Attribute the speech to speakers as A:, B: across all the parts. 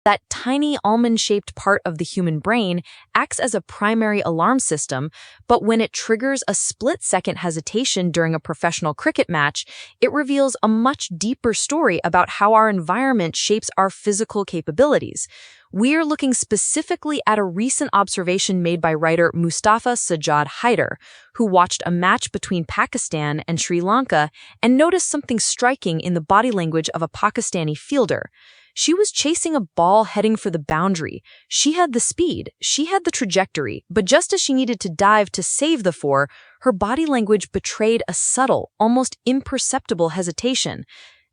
A: That tiny almond-shaped part of the human brain acts as a primary alarm system, but when it triggers a split-second hesitation during a professional cricket match, it reveals a much deeper story about how our environment shapes our physical capabilities. We're looking specifically at a recent observation made by writer Mustafa Sajjad Haider, who watched a match between Pakistan and Sri Lanka and noticed something striking in the body language of a Pakistani fielder. She was chasing a ball heading for the boundary. She had the speed, she had the trajectory, but just as she needed to dive to save the four, her body language betrayed a subtle, almost imperceptible hesitation.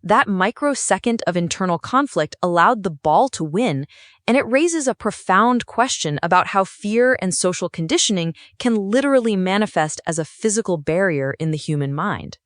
A: That microsecond of internal conflict allowed the ball to win, and it raises a profound question about how fear and social conditioning can literally manifest as a physical barrier in the human mind.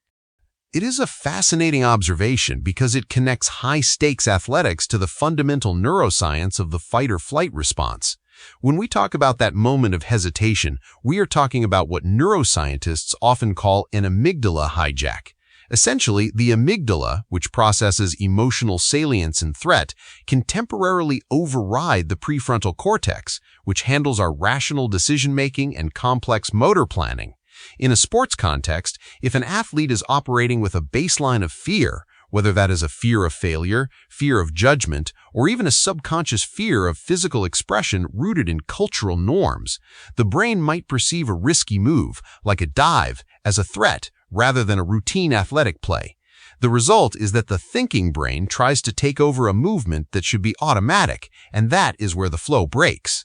B: It is a fascinating observation because it connects high-stakes athletics to the fundamental neuroscience of the fight-or-flight response. When we talk about that moment of hesitation, we are talking about what neuroscientists often call an amygdala hijack. Essentially, the amygdala, which processes emotional salience and threat, can temporarily override the prefrontal cortex, which handles our rational decision-making and complex motor planning. In a sports context, if an athlete is operating with a baseline of fear, whether that is a fear of failure, fear of judgment, or even a subconscious fear of physical expression rooted in cultural norms, the brain might perceive a risky move, like a dive, as a threat rather than a routine athletic play. The result is that the thinking brain tries to take over a movement that should be automatic, and that is where the flow breaks.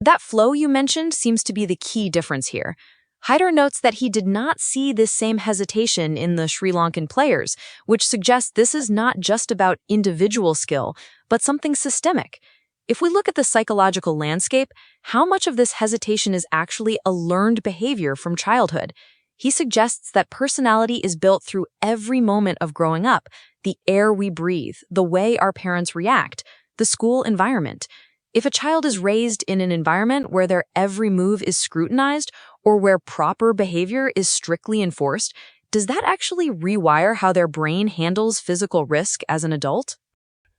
A: That flow you mentioned seems to be the key difference here. Haider notes that he did not see this same hesitation in the Sri Lankan players, which suggests this is not just about individual skill, but something systemic. If we look at the psychological landscape, how much of this hesitation is actually a learned behavior from childhood? He suggests that personality is built through every moment of growing up, the air we breathe, the way our parents react, the school environment. If a child is raised in an environment where their every move is scrutinized or where proper behavior is strictly enforced, does that actually rewire how their brain handles physical risk as an adult?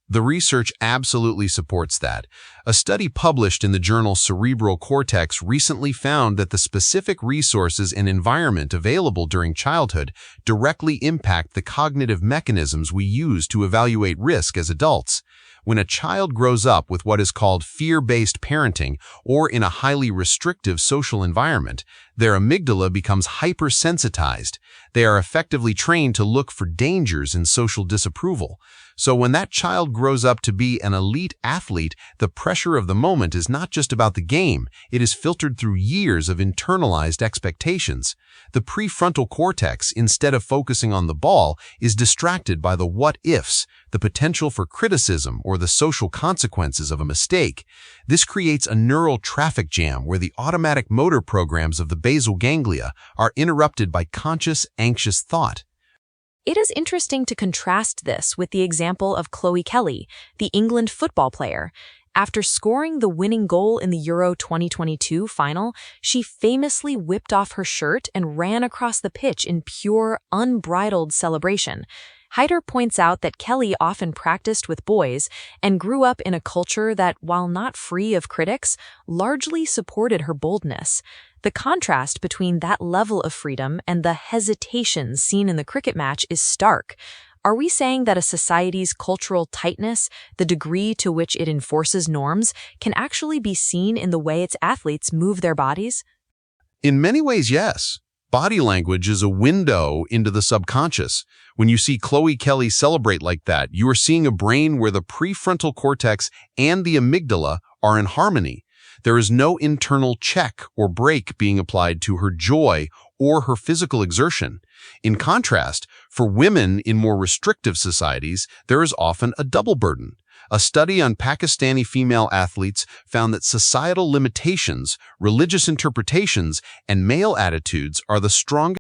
B: The research absolutely supports that. A study published in the journal Cerebral Cortex recently found that the specific resources and environment available during childhood directly impact the cognitive mechanisms we use to evaluate risk as adults. When a child grows up with what is called fear-based parenting or in a highly restrictive social environment, their amygdala becomes hypersensitized. They are effectively trained to look for dangers in social disapproval. So when that child grows up to be an elite athlete, the pressure of the moment is not just about the game, it is filtered through years of internalized expectations. The prefrontal cortex, instead of focusing on the ball, is distracted by the what-ifs, the potential for criticism or the social consequences of a mistake. This creates a neural traffic jam where the automatic motor programs of the basal ganglia are interrupted by conscious, anxious thought.
A: It is interesting to contrast this with the example of Chloe Kelly, the England football player. After scoring the winning goal in the Euro 2022 final, she famously whipped off her shirt and ran across the pitch in pure, unbridled celebration. Haider points out that Kelly often practiced with boys and grew up in a culture that, while not free of critics, largely supported her boldness. The contrast between that level of freedom and the hesitation seen in the cricket match is stark. Are we saying that a society's cultural tightness, the degree to which it enforces norms, can actually be seen in the way its athletes move their bodies?
B: In many ways, yes. Body language is a window into the subconscious. When you see Chloe Kelly celebrate like that, you are seeing a brain where the prefrontal cortex and the amygdala are in harmony. There is no internal check or brake being applied to her joy or her physical exertion. In contrast, for women in more restrictive societies, there is often a double burden. A study on Pakistani female athletes found that societal limitations, religious interpretations, and male attitudes are the strongest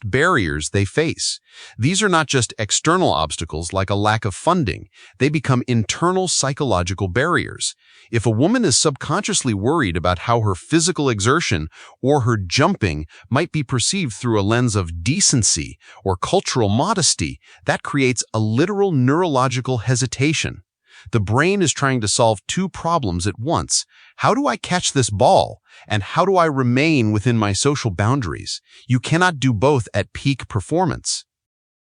B: barriers they face. These are not just external obstacles like a lack of funding. They become internal psychological barriers. If a woman is subconsciously worried about how her physical exertion or her jumping might be perceived through a lens of decency or cultural modesty, that creates a literal neurological hesitation. The brain is trying to solve two problems at once. How do I catch this ball? And how do I remain within my social boundaries? You cannot do both at peak performance.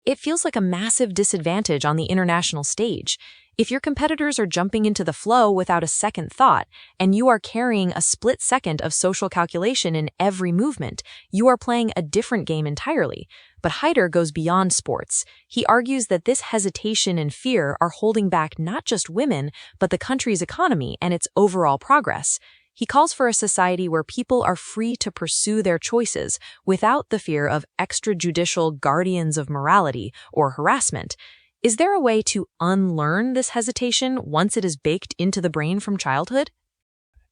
A: It feels like a massive disadvantage on the international stage. If your competitors are jumping into the flow without a second thought, and you are carrying a split second of social calculation in every movement, you are playing a different game entirely. But Haider goes beyond sports. He argues that this hesitation and fear are holding back not just women, but the country's economy and its overall progress. He calls for a society where people are free to pursue their choices without the fear of extrajudicial guardians of morality or harassment. Is there a way to unlearn this hesitation once it is baked into the brain from childhood?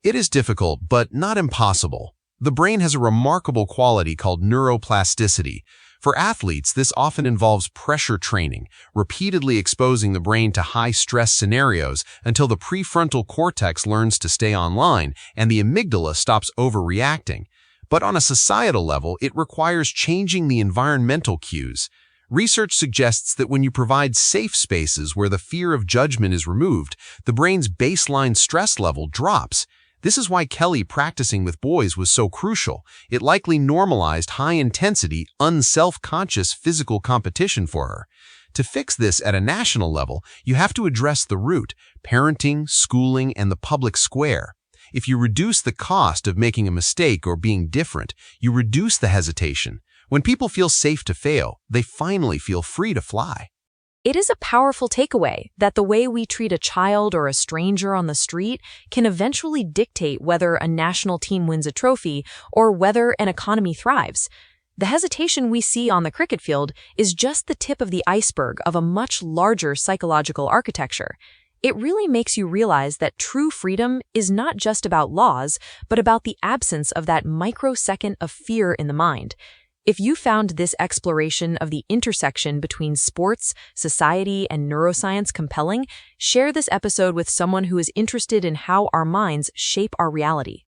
B: It is difficult, but not impossible. The brain has a remarkable quality called neuroplasticity. For athletes, this often involves pressure training, repeatedly exposing the brain to high-stress scenarios until the prefrontal cortex learns to stay online and the amygdala stops overreacting. But on a societal level, it requires changing the environmental cues. Research suggests that when you provide safe spaces where the fear of judgment is removed, the brain's baseline stress level drops. This is why Kelly practicing with boys was so crucial. It likely normalized high-intensity, unself-conscious physical competition for her. To fix this at a national level, you have to address the root: parenting, schooling, and the public square. If you reduce the cost of making a mistake or being different, you reduce the hesitation. When people feel safe to fail, they finally feel free to fly.
A: It is a powerful takeaway that the way we treat a child or a stranger on the street can eventually dictate whether a national team wins a trophy or whether an economy thrives. The hesitation we see on the cricket field is just the tip of the iceberg of a much larger psychological architecture. It really makes you realize that true freedom is not just about laws, but about the absence of that microsecond of fear in the mind. If you found this exploration of the intersection between sports, society, and neuroscience compelling, share this episode with someone who is interested in how our minds shape our reality.